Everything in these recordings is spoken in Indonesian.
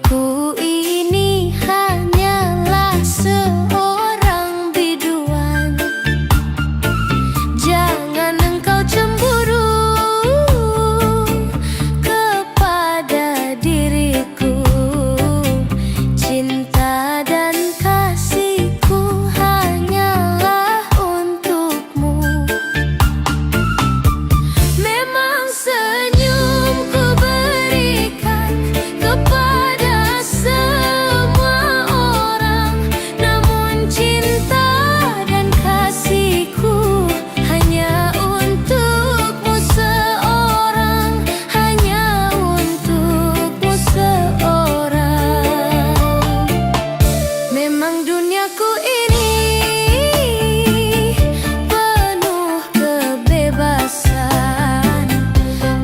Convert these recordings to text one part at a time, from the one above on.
Ku ini hanyalah seorang biduan. Jangan engkau cemburu kepada diriku. Cinta dan kasihku hanyalah untukmu. Memang senyumku berikan kepada semua orang, namun cinta dan kasihku hanya untukmu seorang, hanya untukmu seorang. Memang duniaku ini penuh kebebasan,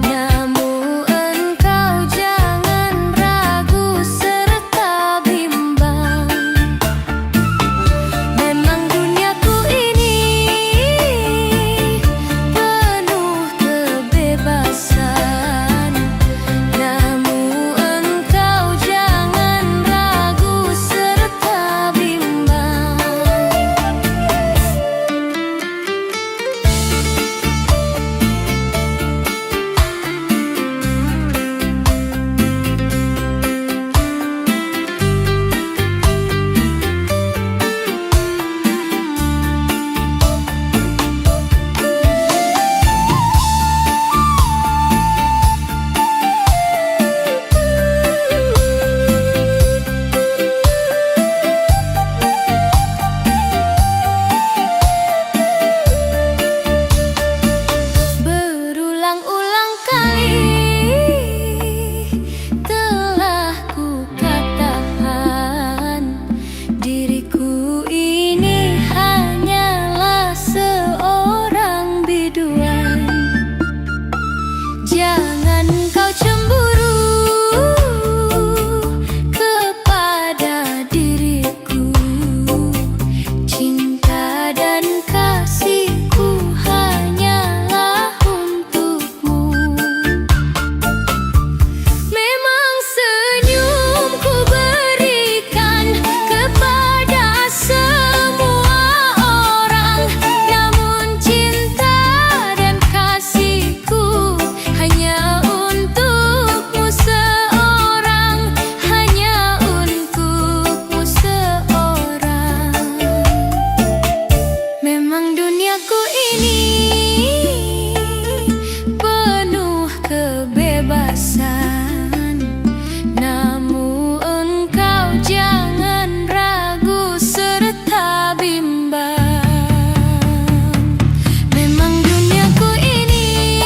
namun engkau jangan ragu serta bimbang. Memang duniaku ini penuh kebebasan, namun engkau jangan ragu serta bimbang. Berulang-ulang kali telah ku katakan, diriku ini hanyalah seorang biduan. Jangan kau cemburu kepada diriku. Cinta dan kasihku hanyalah untukmu. Memang senyumku berikan kepada semua orang, namun cinta dan kasihku hanya untukmu seorang, hanya untukmu seorang. Memang duniaku ini penuh kebebasan, namun engkau jangan ragu serta bimbang. Memang duniaku ini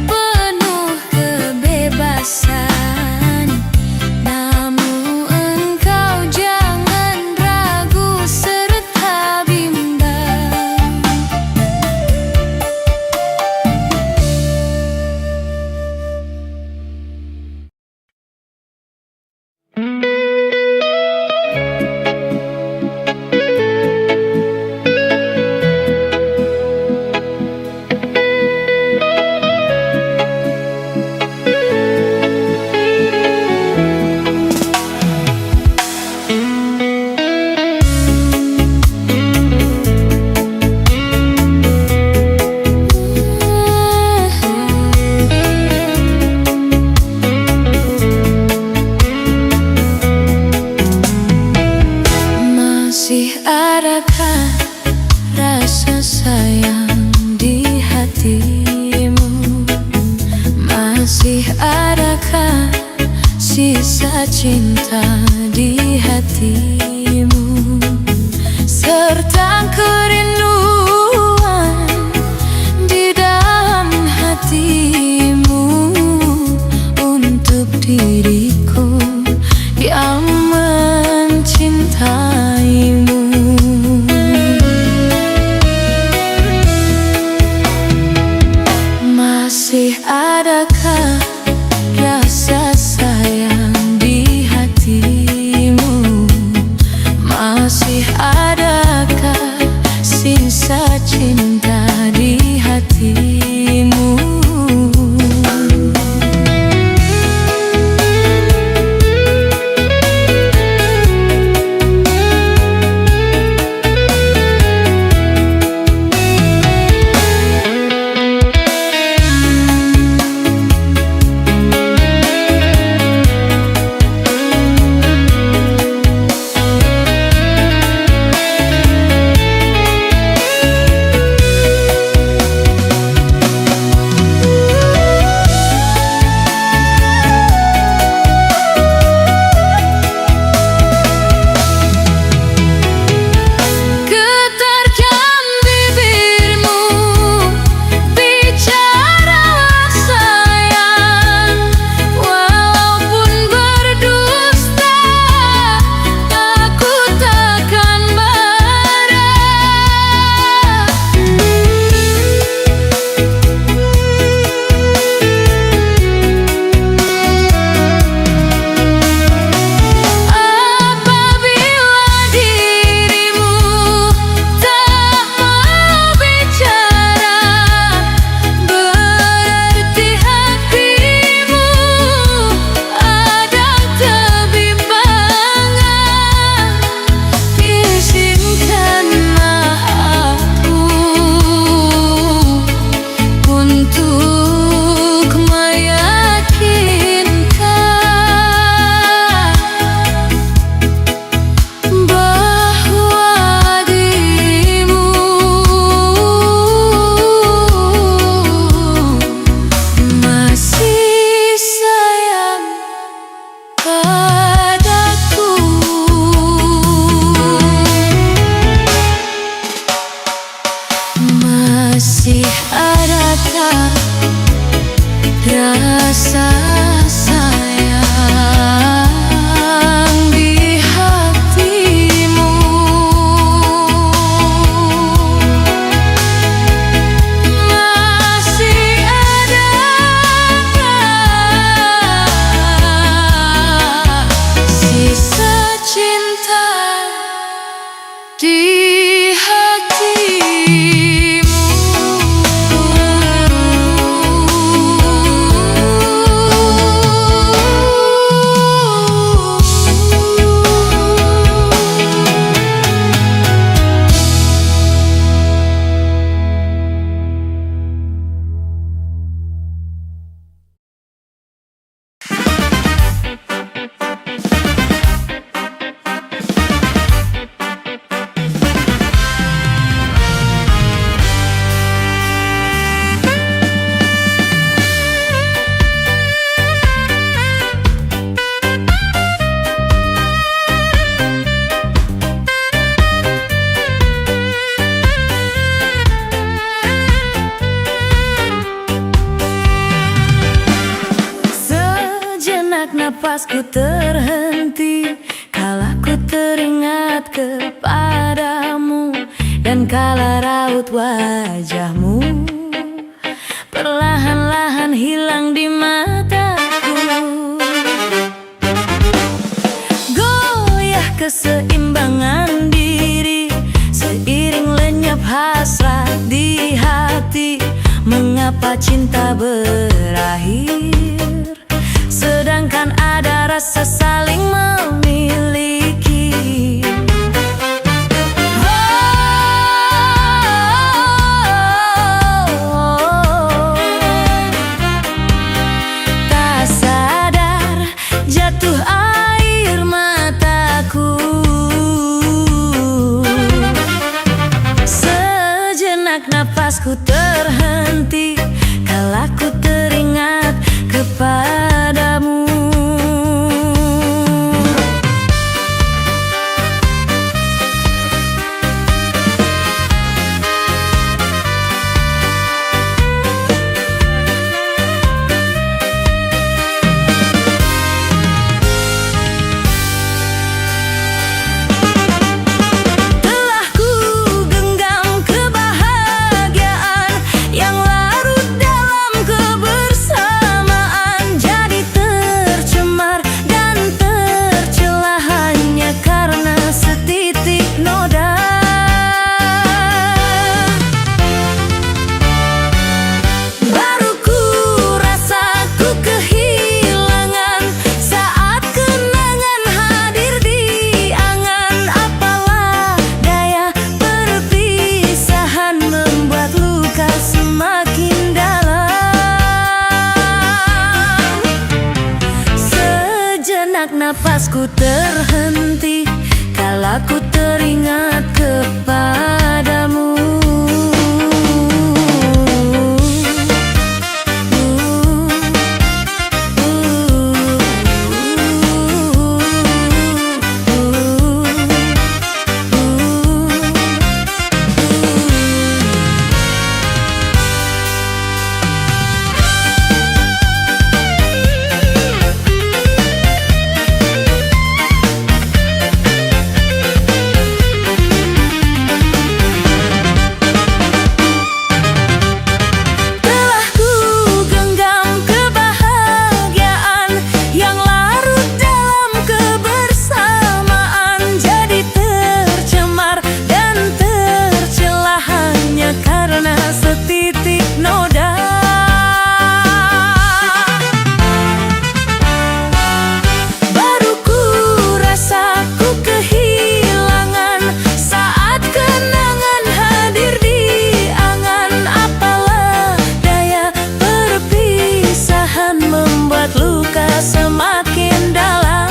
penuh kebebasan, namun engkau jangan ragu serta bimbang. Masih adakah rasa sayang di hatimu? Masih adakah sisa cinta di hatimu? Serta kerinduan di dalam hatimu untuk diriku yang mencintaimu. Masih adakah rasa sayang di hatimu? Masih adakah napas ku terhenti kala ku teringat kepadamu, dan kala raut wajahmu perlahan-lahan hilang di mataku. Goyah keseimbangan diri seiring lenyap hasrat di hati. Mengapa cinta berakhir sedangkan ada rasa saling memiliki? Tak sadar jatuh air mataku. Sejenak napasku terhenti kala ku teringat kepadamu. Telah ku genggam kebahagiaan yang larut dalam kebersamaan, jadi tercemar dan tercela hanya karena setitik noda. Baru ku rasa ku kehilangan saat kenangan hadir di angan. Apalah daya perpisahan membuat luka semakin dalam. Sejenak napasku terhenti kala ku teringat kepadamu. Telah ku genggam kebahagiaan yang larut dalam kebersamaan, jadi tercemar dan tercela hanya karena setitik noda. Baru ku rasa ku kehilangan saat kenangan hadir di angan. Apalah daya perpisahan membuat luka semakin dalam.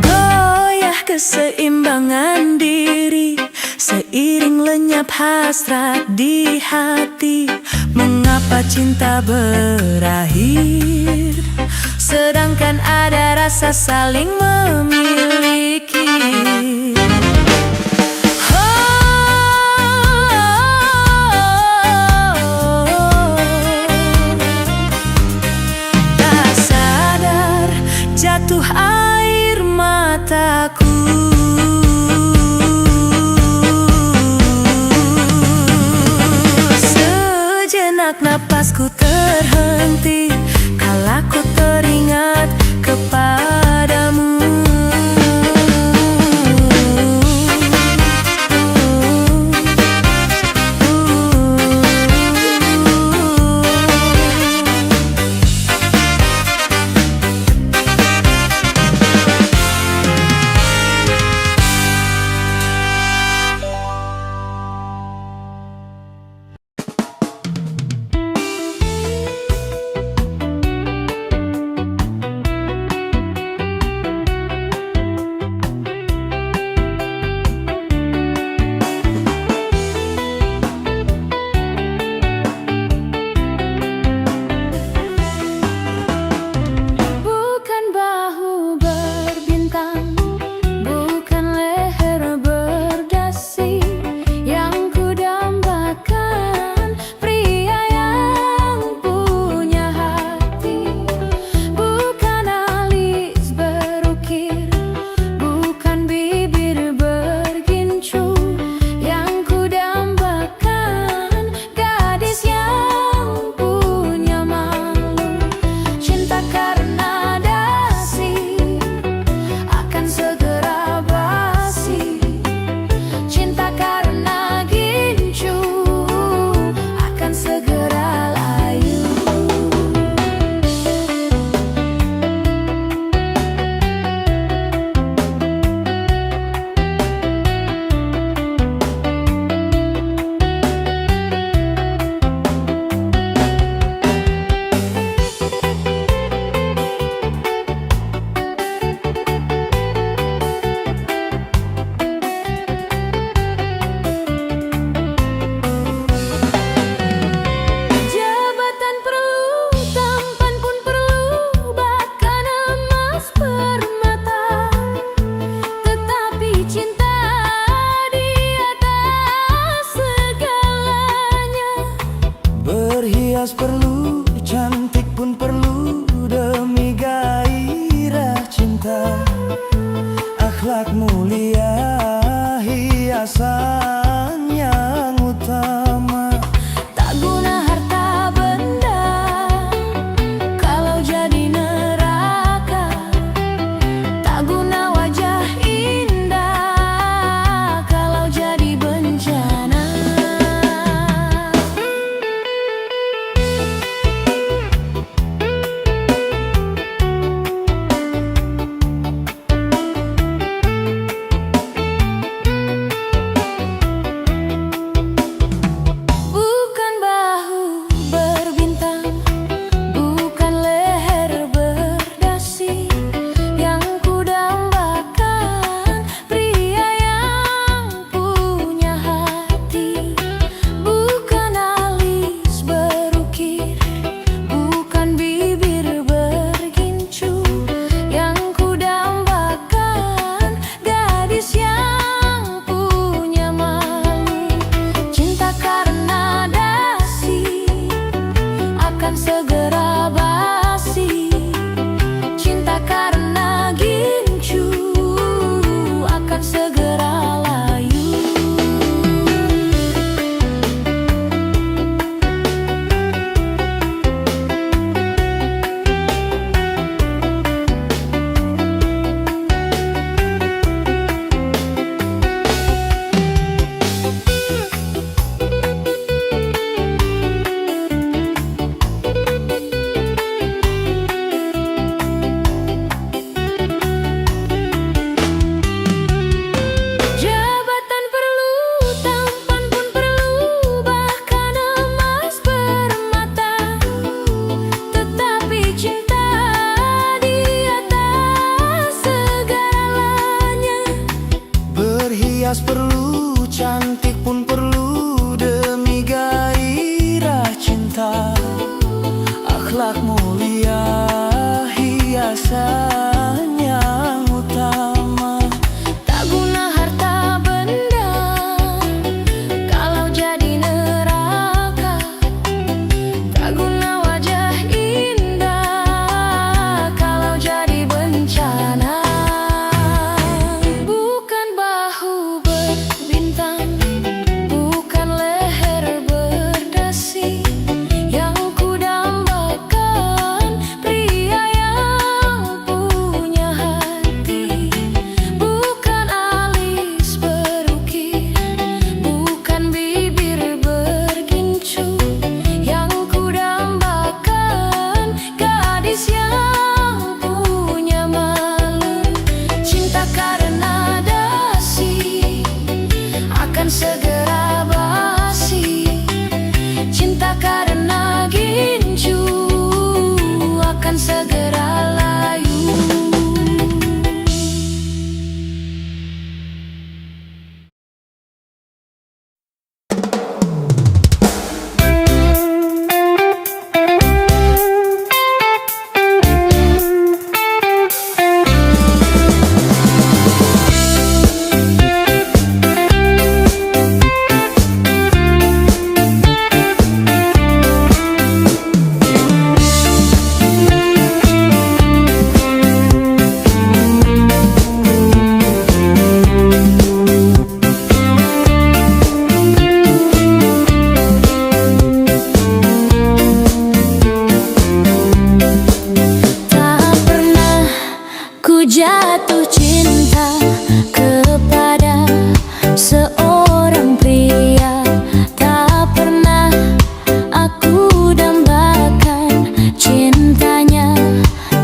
Goyah keseimbangan diri seiring lenyap hasrat di hati. Mengapa cinta berakhir sedangkan ada rasa saling memiliki? Tak sadar jatuh air mataku. Sejenak napasku terhenti kala ku teringat kepadamu. perasaan yang utama. Tak guna harta benda kalau jadi neraka. Tak guna wajah indah kalau jadi bencana. Bukan bahu berbintang, bukan leher berdasi yang kudambakan, pria yang punya hati. Bukan alis berukir, bukan bibir bergincu yang kudambakan, gadis yang punya malu. Cinta karena dasi akan segera basi. Cinta karena gincu akan segera layu. Jabatan perlu, tampan pun perlu, bahkan emas permata. Tetapi cinta di atas segalanya. Berhias perlu, cantik pun perlu, demi gairah cinta. Akhlak mulia, hiasan yang utama. Tak guna harta benda kalau jadi neraka. Tak guna wajah indah kalau jadi bencana. Bukan bahu berbintang, bukan leher berdasi yang kudambakan, pria yang punya hati. Bukan alis berukir, bukan bibir bergincu yang kudambakan, gadis yang punya malu. Cinta karena dasi akan segera basi. Cinta karena gincu akan segera layu. Tak pernah ku jatuh cinta kepada seorang pria. Tak pernah aku dambakan cintanya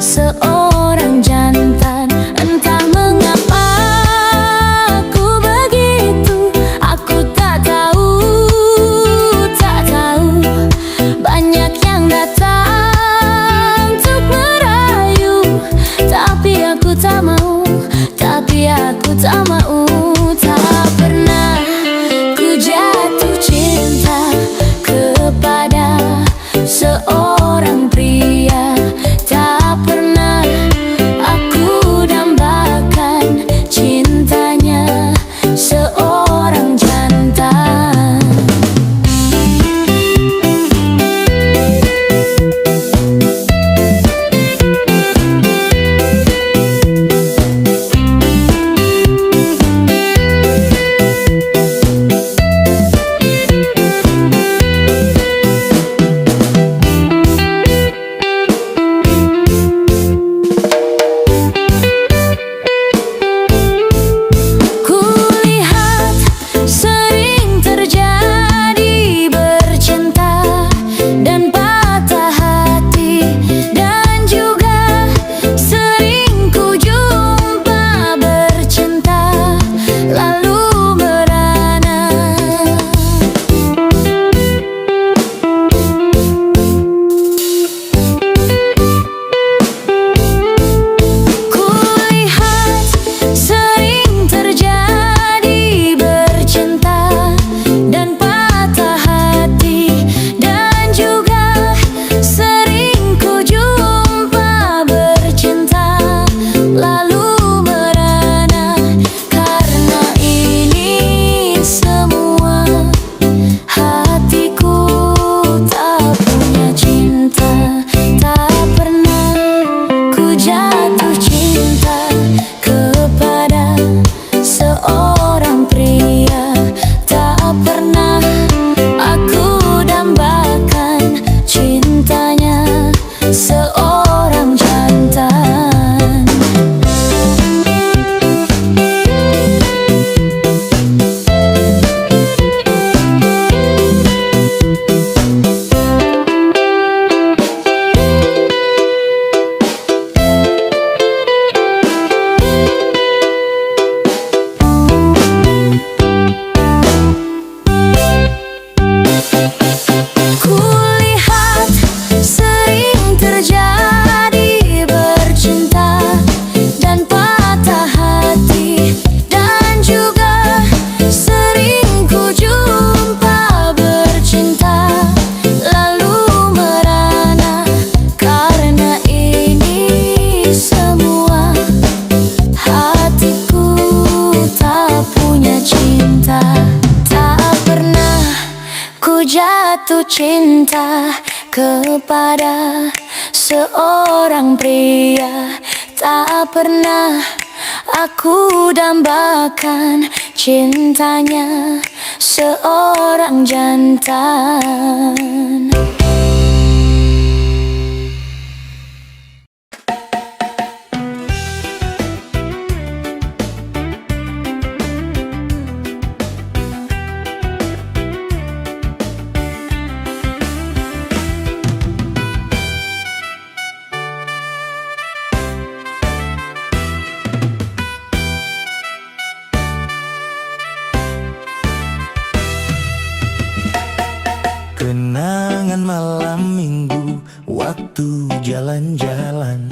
seorang jantan. Entah mengapa aku begitu, aku tak tahu. Banyak yang datang untuk merayu, tapi aku tak mau. jatuh cinta kepada seorang pria. Tak pernah aku dambakan cintanya seorang jantan. Kulihat sering terjadi bercinta dan patah hati, dan juga sering ku jumpa bercinta lalu merana. Karena ini semua, hatiku tak punya cinta. Tak pernah ku jatuh cinta kepada seorang pria. Tak pernah aku dambakan cintanya seorang jantan. Kenangan malam minggu, waktu jalan-jalan,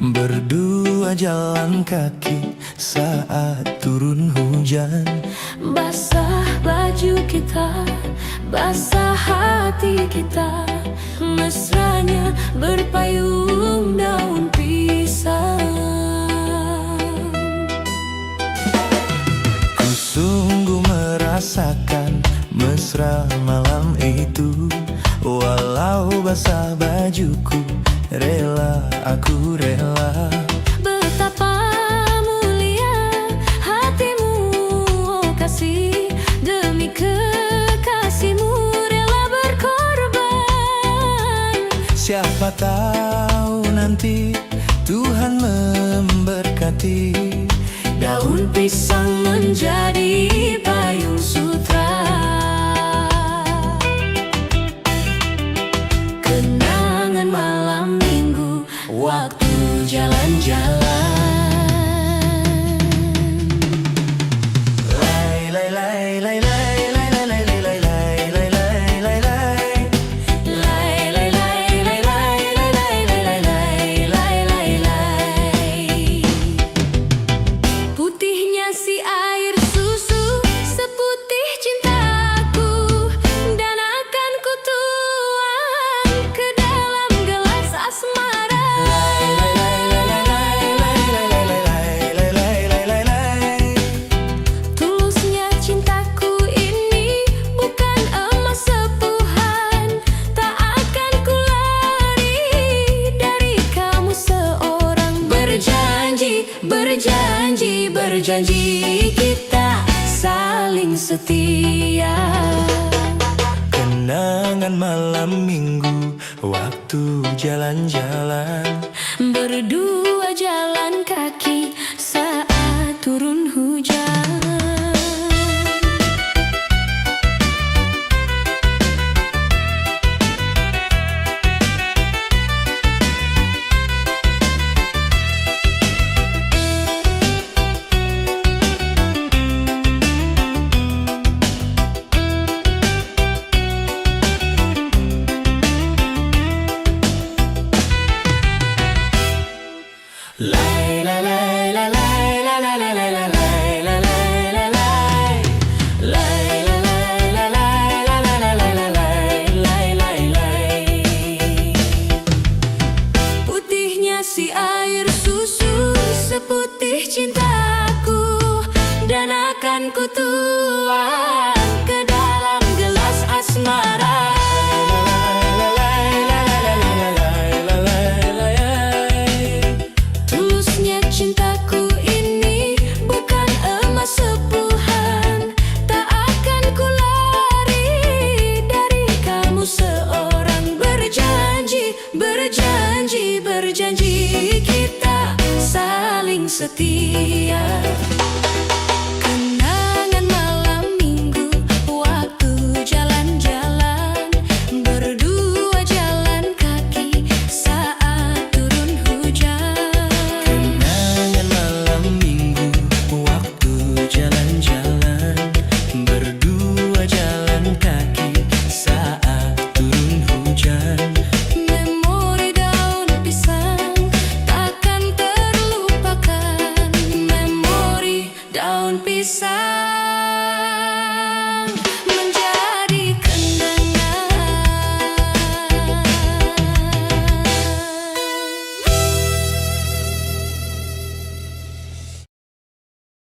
berdua jalan kaki saat turun hujan. Basah baju kita, basah hati kita, mesranya berpayung daun pisang. Ku sungguh merasakan mesra malam itu, walau basah bajuku, rela aku rela. Betapa mulia hatimu, oh kasih, demi kekasihmu rela berkorban. Siapa tahu nanti Tuhan memberkati, daun pisang menjadi payung sutra. Kenangan malam minggu, waktu jalan-jalan. Lai lai lai lai lai lai lai lai lai lai lai lai lai lai. Lai lai lai lai lai lai lai lai lai lai lai. Putihnya si air susu, seputih cintaku, dan akan ku tuang ke dalam gelas asmara. Tulusnya cintaku ini bukan emas sepuhan, tak akan ku lari dari kamu seorang. Berjanji, berjanji, berjanji kita saling setia. Kenangan malam minggu, waktu jalan-jalan, Berdua jalan kaki saat turun hujan. lai lai lai lai lai lai lai lai lai lai lai lai lai. Lai lai lai lai lai lai lai lai lai lai lai. Putihnya si air susu, seputih cintaku, dan akan ku tuang ke dalam gelas asmara. setia.